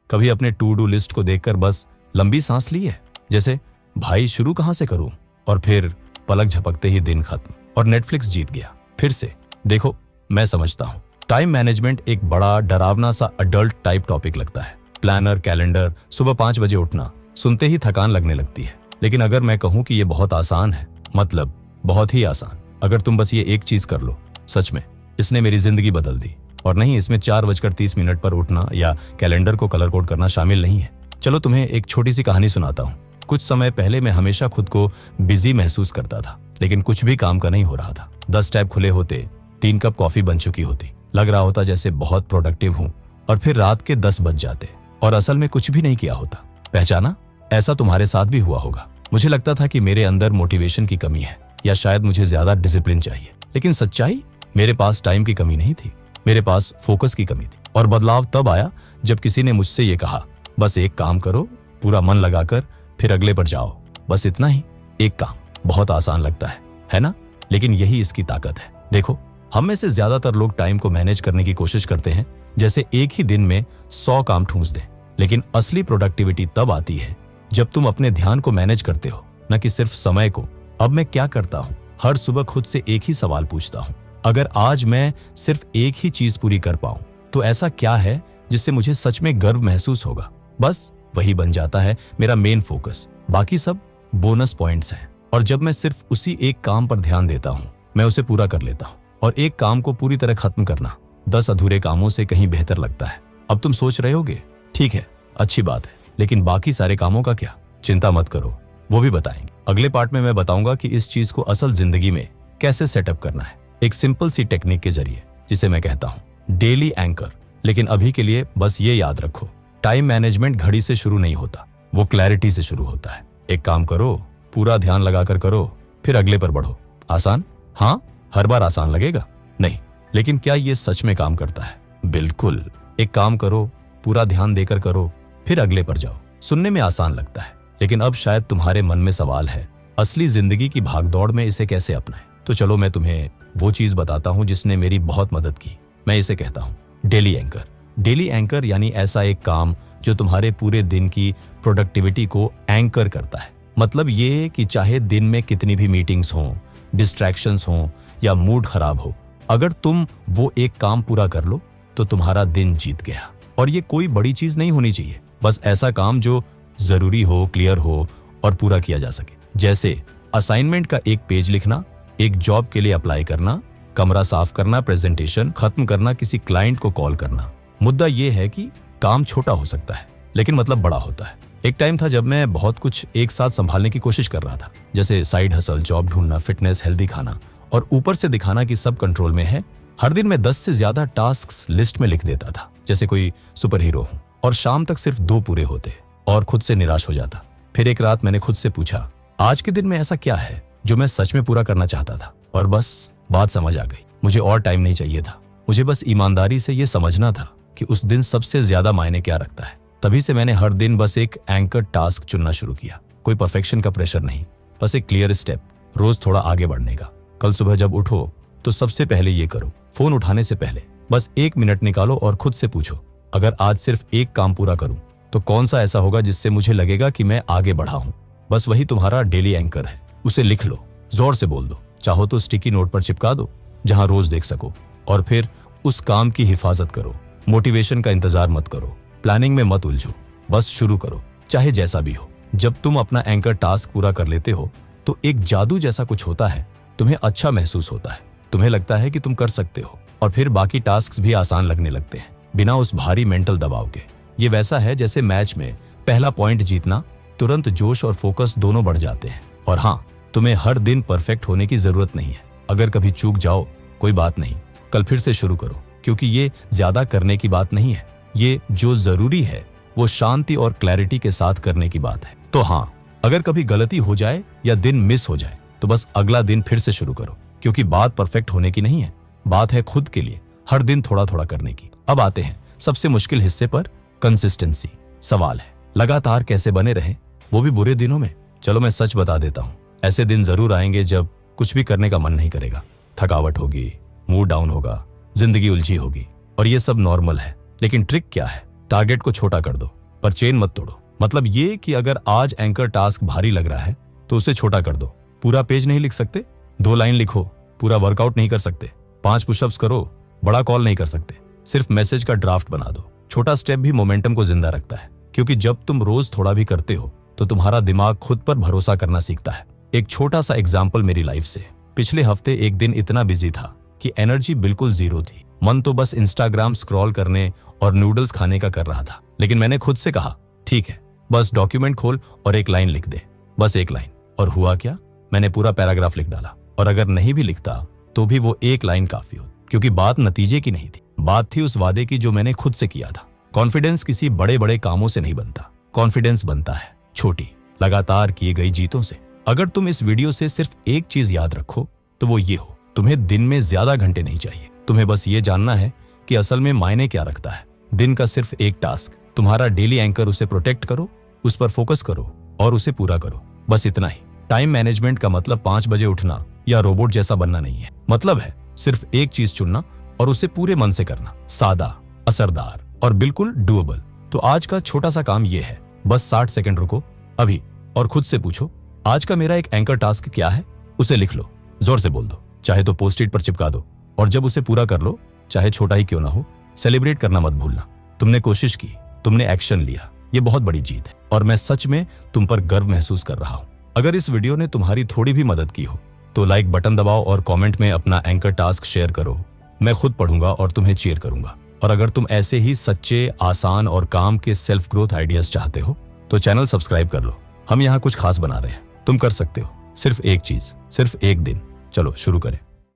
कभी अपने to do list को देखकर बस लंबी सांस ली है, जैसे भाई शुरू कहां से करूं, और फिर पलक झपकते ही दिन खत्म और नेटफ्लिक्स जीत गया। फिर से देखो, मैं समझता हूं टाइम मैनेजमेंट एक बड़ा डरावना सा अडल्ट टाइप टॉपिक लगता है। प्लानर, कैलेंडर, सुबह 5 बजे उठना, सुनते ही थकान लगने लगती है। लेकिन अगर मैं कहूं कि ये बहुत आसान है, मतलब बहुत ही आसान, अगर तुम बस ये एक चीज कर लो, सच में इसने मेरी जिंदगी बदल दी। और नहीं, इसमें 4:30 पर उठना या कैलेंडर को कलर कोड करना शामिल नहीं है। चलो तुम्हें एक छोटी सी कहानी सुनाता हूँ। कुछ समय पहले मैं हमेशा खुद को बिजी महसूस करता था, लेकिन कुछ भी काम का नहीं हो रहा था। 10 टैब खुले होते, 3 कप कॉफी बन चुकी होती, लग रहा होता जैसे बहुत प्रोडक्टिव हूँ, और फिर रात के 10 बज जाते और असल में कुछ भी नहीं किया होता। पहचाना? ऐसा तुम्हारे साथ भी हुआ होगा। मुझे लगता था कि मेरे अंदर मोटिवेशन की कमी है, या शायद मुझे ज्यादा डिसिप्लिन चाहिए। लेकिन सच्चाई, मेरे पास टाइम की कमी नहीं थी, मेरे पास फोकस की कमी थी। और बदलाव तब आया जब किसी ने मुझसे ये कहा, बस एक काम करो, पूरा मन लगाकर, फिर अगले पर जाओ। बस इतना ही, एक काम। बहुत आसान लगता है ना? लेकिन यही इसकी ताकत है। देखो, हम में से ज्यादातर लोग टाइम को मैनेज करने की कोशिश करते हैं जैसे एक ही दिन में 100 काम ठूंस दें। लेकिन असली प्रोडक्टिविटी तब आती है जब तुम अपने ध्यान को मैनेज करते हो, न कि सिर्फ समय को। अब मैं क्या करता हूँ? हर सुबह खुद से एक ही सवाल पूछता हूँ, अगर आज मैं सिर्फ एक ही चीज पूरी कर पाऊं तो ऐसा क्या है जिससे मुझे सच में गर्व महसूस होगा। बस वही बन जाता है मेरा मेन फोकस। बाकी सब बोनस पॉइंट्स हैं। और जब मैं सिर्फ उसी एक काम पर ध्यान देता हूँ, मैं उसे पूरा कर लेता हूँ। और एक काम को पूरी तरह खत्म करना 10 अधूरे कामों से कहीं बेहतर लगता है। अब तुम सोच रहे होगे, ठीक है, अच्छी बात है, लेकिन बाकी सारे कामों का क्या? चिंता मत करो, वो भी बताएंगे। अगले पार्ट में मैं बताऊंगा कि इस चीज को असल जिंदगी में कैसे सेटअप करना है, एक सिंपल सी टेक्निक के जरिए, जिसे मैं कहता हूं डेली एंकर। लेकिन अभी के लिए बस ये याद रखो, टाइम मैनेजमेंट घड़ी से शुरू नहीं होता, वो क्लैरिटी से शुरू होता है। एक काम करो, पूरा ध्यान लगाकर करो, फिर अगले पर बढ़ो। आसान? हाँ, हर बार आसान लगेगा नहीं, लेकिन क्या ये सच में काम करता है? बिल्कुल। एक काम करो, पूरा ध्यान देकर करो, फिर अगले पर जाओ। सुनने में आसान लगता है, लेकिन अब शायद तुम्हारे मन में सवाल है, असली जिंदगी की भागदौड़ में इसे कैसे अपनाएं? तो चलो मैं तुम्हें वो चीज बताता हूं जिसने मेरी बहुत मदद की। मैं इसे कहता हूं डेली एंकर। डेली एंकर यानी ऐसा एक काम जो तुम्हारे पूरे दिन की प्रोडक्टिविटी को एंकर करता है। मतलब ये कि चाहे दिन में कितनी भी मीटिंग्स हों, डिस्ट्रैक्शंस हों या मूड खराब हो, अगर तुम वो एक काम पूरा कर लो तो तुम्हारा दिन जीत गया। और ये कोई बड़ी चीज नहीं होनी चाहिए, बस ऐसा काम जो जरूरी हो, क्लियर हो और पूरा किया जा सके। जैसे असाइनमेंट का एक पेज लिखना, एक जॉब के लिए अप्लाई करना, कमरा साफ करना, प्रेजेंटेशन खत्म करना, किसी क्लाइंट को कॉल करना। मुद्दा यह है कि काम छोटा हो सकता है लेकिन मतलब बड़ा होता है। एक टाइम था जब मैं बहुत कुछ एक साथ संभालने की कोशिश कर रहा था, जैसे साइड हसल, जॉब ढूंढना, फिटनेस, हेल्दी खाना, और ऊपर से दिखाना कि सब कंट्रोल में है। हर दिन मैं 10 से ज्यादा टास्क्स लिस्ट में लिख देता था, जैसे कोई सुपर हीरो हूं, और शाम तक सिर्फ 2 पूरे होते और खुद से निराश हो जाता। फिर एक रात मैंने खुद से पूछा, आज के दिन में ऐसा क्या है जो मैं सच में पूरा करना चाहता था? और बस बात समझ आ गई। मुझे और टाइम नहीं चाहिए था, मुझे बस ईमानदारी से ये समझना था कि उस दिन सबसे ज्यादा मायने क्या रखता है। तभी से मैंने हर दिन बस एक एंकर टास्क चुनना शुरू किया। कोई परफेक्शन का प्रेशर नहीं, बस एक क्लियर स्टेप, रोज थोड़ा आगे बढ़ने का। कल सुबह जब उठो तो सबसे पहले ये करो, फोन उठाने से पहले बस 1 मिनट निकालो और खुद से पूछो, अगर आज सिर्फ एक काम पूरा करूं तो कौन सा ऐसा होगा जिससे मुझे लगेगा कि मैं आगे बढ़ा हूं। बस वही तुम्हारा डेली एंकर है। उसे लिख लो, जोर से बोल दो, चाहो तो स्टिकी नोट पर चिपका दो जहां रोज देख सको, और फिर उस काम की हिफाजत करो। मोटिवेशन का इंतजार मत करो, प्लानिंग में मत उलझो, बस शुरू करो, चाहे जैसा भी हो। जब तुम अपना एंकर टास्क पूरा कर लेते हो तो एक जादू जैसा कुछ होता है, तुम्हें अच्छा महसूस होता है, तुम्हें लगता है कि तुम कर सकते हो, और फिर बाकी टास्क भी आसान लगने लगते हैं बिना उस भारी मेंटल दबाव के। ये वैसा है जैसे मैच में पहला पॉइंट जीतना, तुरंत जोश और फोकस दोनों बढ़ जाते हैं। और हाँ, तुम्हें हर दिन परफेक्ट होने की जरूरत नहीं है। अगर कभी चूक जाओ कोई बात नहीं, कल फिर से शुरू करो, क्योंकि ये ज्यादा करने की बात नहीं है। ये जो जरूरी है वो शांति और क्लैरिटी के साथ करने की बात है। तो हाँ, अगर कभी गलती हो जाए या दिन मिस हो जाए तो बस अगला दिन फिर से शुरू करो, क्योंकि बात परफेक्ट होने की नहीं है, बात है खुद के लिए हर दिन थोड़ा थोड़ा करने की। अब आते हैं सबसे मुश्किल हिस्से पर, कंसिस्टेंसी। सवाल है लगातार कैसे बने रहें, वो भी बुरे दिनों में। चलो मैं सच बता देता हूँ, ऐसे दिन जरूर आएंगे जब कुछ भी करने का मन नहीं करेगा, थकावट होगी, मूड डाउन होगा, जिंदगी उलझी होगी, और ये सब नॉर्मल है। लेकिन ट्रिक क्या है? टारगेट को छोटा कर दो पर चेन मत तोड़ो। मतलब ये कि अगर आज एंकर टास्क भारी लग रहा है तो उसे छोटा कर दो। पूरा पेज नहीं लिख सकते, 2 लाइन लिखो। पूरा वर्कआउट नहीं कर सकते, 5 पुशअप्स करो। बड़ा कॉल नहीं कर सकते, सिर्फ मैसेज का ड्राफ्ट बना दो। छोटा स्टेप भी मोमेंटम को जिंदा रखता है, क्योंकि जब तुम रोज थोड़ा भी करते हो तो तुम्हारा दिमाग खुद पर भरोसा करना सीखता है। एक छोटा सा एग्जाम्पल मेरी लाइफ से। पिछले हफ्ते एक दिन इतना बिजी था कि एनर्जी बिल्कुल जीरो थी। मन तो बस इंस्टाग्राम स्क्रॉल करने और नूडल्स खाने का कर रहा था। लेकिन मैंने खुद से कहा, ठीक है, बस डॉक्यूमेंट खोल और 1 लाइन लिख दे, बस 1 लाइन। और हुआ क्या, मैंने पूरा पैराग्राफ लिख डाला। और अगर नहीं भी लिखता तो भी वो 1 लाइन काफी होती, क्योंकि बात नतीजे की नहीं थी, बात थी उस वादे की जो मैंने खुद से किया था। कॉन्फिडेंस किसी बड़े बड़े कामों से नहीं बनता, कॉन्फिडेंस बनता है छोटी लगातार किए गई जीतों से। अगर तुम इस वीडियो से सिर्फ एक चीज याद रखो तो वो ये हो, तुम्हें दिन में ज्यादा घंटे नहीं चाहिए। तुम्हें बस ये जानना है कि असल में मायने क्या रखता है। दिन का सिर्फ एक टास्क, तुम्हारा डेली एंकर, उसे प्रोटेक्ट करो, उस पर फोकस करो और उसे पूरा करो। बस इतना ही। टाइम मैनेजमेंट का मतलब 5 बजे उठना या रोबोट जैसा बनना नहीं है। मतलब है सिर्फ एक चीज चुनना और उसे पूरे मन से करना। सादा, असरदार और बिल्कुल डूएबल। तो आज का छोटा सा काम यह है, बस 60 सेकंड रुको अभी और खुद से पूछो, आज का मेरा एक एंकर टास्क क्या है? उसे लिख लो, जोर से बोल दो, चाहे तो पोस्ट इट पर चिपका दो। और जब उसे पूरा कर लो, चाहे छोटा ही क्यों ना हो, सेलिब्रेट करना मत भूलना। तुमने कोशिश की, तुमने एक्शन लिया, ये बहुत बड़ी जीत है और मैं सच में तुम पर गर्व महसूस कर रहा हूं। अगर इस वीडियो ने तुम्हारी थोड़ी भी मदद की हो तो लाइक बटन दबाओ और कमेंट में अपना एंकर टास्क शेयर करो। मैं खुद पढ़ूंगा और तुम्हें चीयर करूंगा। और अगर तुम ऐसे ही सच्चे, आसान और काम के सेल्फ ग्रोथ आइडियाज चाहते हो तो चैनल सब्सक्राइब कर लो। हम यहाँ कुछ खास बना रहे हैं, तुम कर सकते हो। सिर्फ एक चीज, सिर्फ एक दिन। चलो शुरू करें।